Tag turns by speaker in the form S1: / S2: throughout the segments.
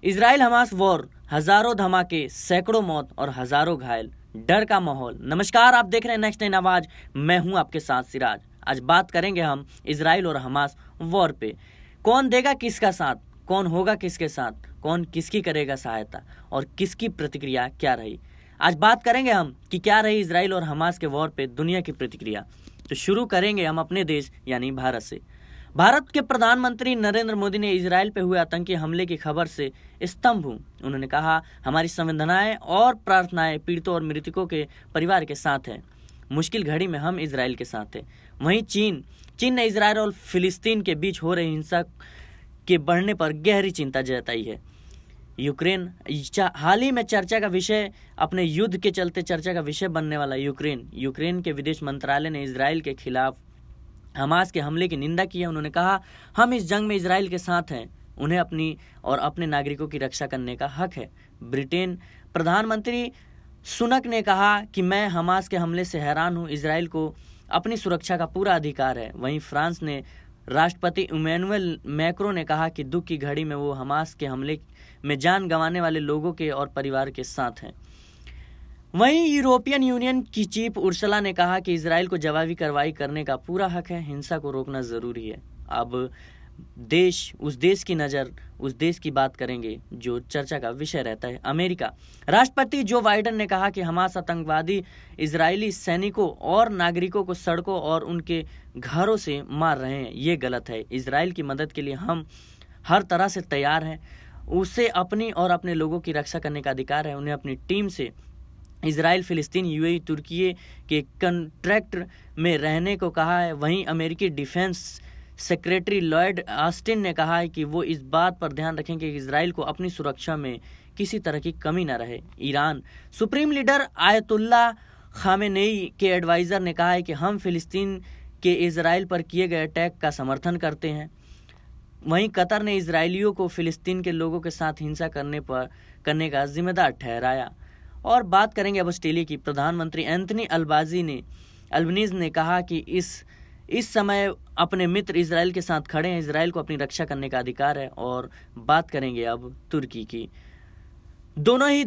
S1: Israel Hamas war, हजारों धमाके, सैकड़ों मौत और हजारों घायल, डर का माहौल। नमस्कार, आप देख रहे हैं नेक्स्ट नाइन आवाज। मैं हूं आपके साथ सिराज। आज बात करेंगे हम इजराइल और हमास वॉर पे। कौन देगा किसका साथ, कौन होगा किसके साथ, कौन किसकी करेगा सहायता और किसकी प्रतिक्रिया क्या रही। आज बात करेंगे हम कि क्या रही इजराइल और हमास के वॉर पे दुनिया की प्रतिक्रिया। तो शुरू करेंगे हम अपने देश यानी भारत से। भारत के प्रधानमंत्री नरेंद्र मोदी ने इजराइल पे हुए आतंकी हमले की खबर से स्तंभ हूं। उन्होंने कहा, हमारी संवेदनाएं और प्रार्थनाएं पीड़ितों और मृतकों के परिवार के साथ है। मुश्किल घड़ी में हम इजराइल के साथ हैं। वहीं चीन ने इजराइल और फिलिस्तीन के बीच हो रही हिंसा के बढ़ने पर गहरी चिंता जताई है। यूक्रेन हाल ही में चर्चा का विषय, अपने युद्ध के चलते चर्चा का विषय बनने वाला यूक्रेन के विदेश मंत्रालय ने इजराइल के खिलाफ हमास के हमले की निंदा की है। उन्होंने कहा, हम इस जंग में इजराइल के साथ हैं। उन्हें अपनी और अपने नागरिकों की रक्षा करने का हक है। ब्रिटेन प्रधानमंत्री सुनक ने कहा कि मैं हमास के हमले से हैरान हूं। इजराइल को अपनी सुरक्षा का पूरा अधिकार है। वहीं फ्रांस ने राष्ट्रपति इमैनुअल मैक्रों ने कहा कि दुख की घड़ी में वो हमास के हमले में जान गंवाने वाले लोगों के और परिवार के साथ हैं। वहीं यूरोपियन यूनियन की चीफ उर्सुला ने कहा कि इजराइल को जवाबी कार्रवाई करने का पूरा हक है। हिंसा को रोकना जरूरी है। अब उस देश की नजर, उस देश की बात करेंगे जो चर्चा का विषय रहता है, अमेरिका। राष्ट्रपति जो बाइडेन ने कहा कि हमास आतंकवादी इजरायली सैनिकों और नागरिकों को सड़कों और उनके घरों से मार रहे हैं। ये गलत है। इजराइल की मदद के लिए हम हर तरह से तैयार हैं। उसे अपनी और अपने लोगों की रक्षा करने का अधिकार है। उन्हें अपनी टीम से इजराइल, फिलिस्तीन, यूएई, तुर्की के कॉन्ट्रैक्ट में रहने को कहा है। वहीं अमेरिकी डिफेंस सेक्रेटरी लॉयड ऑस्टिन ने कहा है कि वो इस बात पर ध्यान रखें कि इजराइल को अपनी सुरक्षा में किसी तरह की कमी न रहे। Iran supreme leader ayatollah Khamenei के एडवाइजर ने कहा है कि हम फिलिस्तीन के इजराइल पर किए गए अटैक का समर्थन करते हैं। वहीं कतर ने इजरायलियों को फिलिस्तीन के लोगों के साथ हिंसा करने का जिम्मेदार ठहराया। और बात करेंगे अब ऑस्ट्रेलिया की। प्रधानमंत्री एंथनी अल्बनीज ने कहा कि इस समय अपने मित्र इजराइल के साथ खड़े हैं। इजराइल को अपनी रक्षा करने का अधिकार है। और बात करेंगे अब तुर्की की। दोनों ही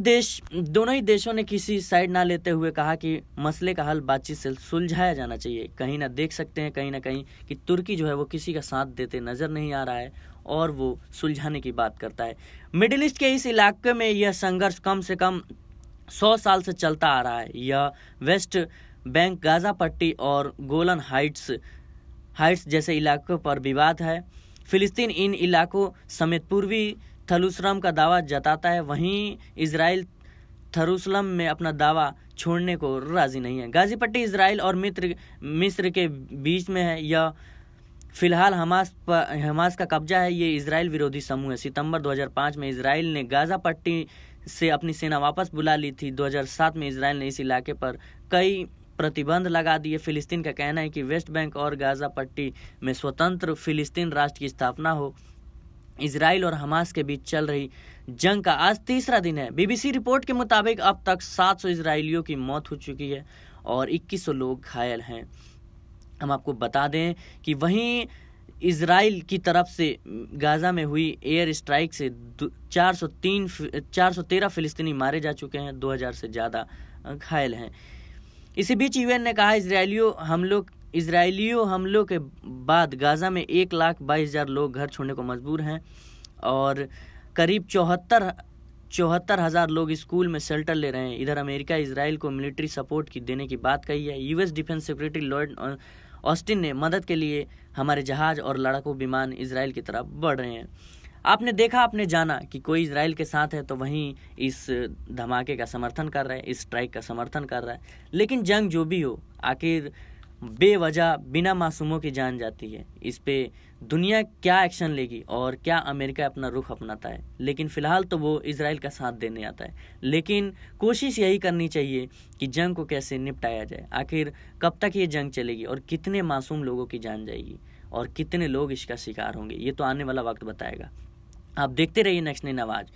S1: देशों ने किसी साइड ना लेते हुए कहा कि मसले का हल बातचीत से सुलझाया जाना चाहिए। कहीं ना देख सकते हैं कहीं ना कहीं कि तुर्की जो है वो किसी का साथ देते नजर नहीं आ रहा है और वो सुलझाने की बात करता है। मिडिल ईस्ट के इस इलाके में यह संघर्ष कम से कम 100 साल से चलता आ रहा है। यह वेस्ट बैंक, गाजा पट्टी और गोलन हाइट्स जैसे इलाकों पर विवाद है। फिलिस्तीन इन इलाकों समेत पूर्वी थलुसलम का दावा जताता है। वहीं इजराइल थलुसलम में अपना दावा छोड़ने को राजी नहीं है। गाजी पट्टी इजराइल और मिस्र के बीच में है। यह फिलहाल हमास का कब्जा है। ये इजराइल विरोधी समूह है। सितंबर 2005 में इजराइल ने गाजा पट्टी से अपनी सेना वापस बुला ली थी। 2007 में इजराइल ने इस इलाके पर कई प्रतिबंध लगा दिए। फिलिस्तीन का कहना है कि वेस्ट बैंक और गाजा पट्टी में स्वतंत्र फिलिस्तीन राष्ट्र की स्थापना हो। इजराइल और हमास के बीच चल रही जंग का आज तीसरा दिन है। बीबीसी रिपोर्ट के मुताबिक अब तक 700 इजरायलियों की मौत हो चुकी है और 2100 लोग घायल हैं। हम आपको बता दें कि वहीं इजराइल की तरफ से गाजा में हुई एयर स्ट्राइक से 413 फिलिस्तीनी मारे जा चुके हैं। 2000 से ज़्यादा घायल हैं। इसी बीच यूएन ने कहा, इजरायलियों हमलों के बाद गाजा में 1,22,000 लोग घर छोड़ने को मजबूर हैं और करीब 74,000 लोग स्कूल में शेल्टर ले रहे हैं। इधर अमेरिका इजराइल को मिलिट्री सपोर्ट देने की बात कही है। US defence secretary Lloyd Austin ने मदद के लिए हमारे जहाज और लड़ाकू विमान इजराइल की तरफ बढ़ रहे हैं। आपने देखा, आपने जाना कि कोई इजराइल के साथ है तो वहीं इस धमाके का समर्थन कर रहा है, इस स्ट्राइक का समर्थन कर रहा है। लेकिन जंग जो भी हो, आखिर बेवजह बिना मासूमों की जान जाती है। इस पे दुनिया क्या एक्शन लेगी और क्या अमेरिका अपना रुख अपनाता है। लेकिन फिलहाल तो वो इजराइल का साथ देने आता है। लेकिन कोशिश यही करनी चाहिए कि जंग को कैसे निपटाया जाए। आखिर कब तक ये जंग चलेगी और कितने मासूम लोगों की जान जाएगी और कितने लोग इसका शिकार होंगे, ये तो आने वाला वक्त बताएगा। आप देखते रहिए नेक्स्ट नाइन आवाज।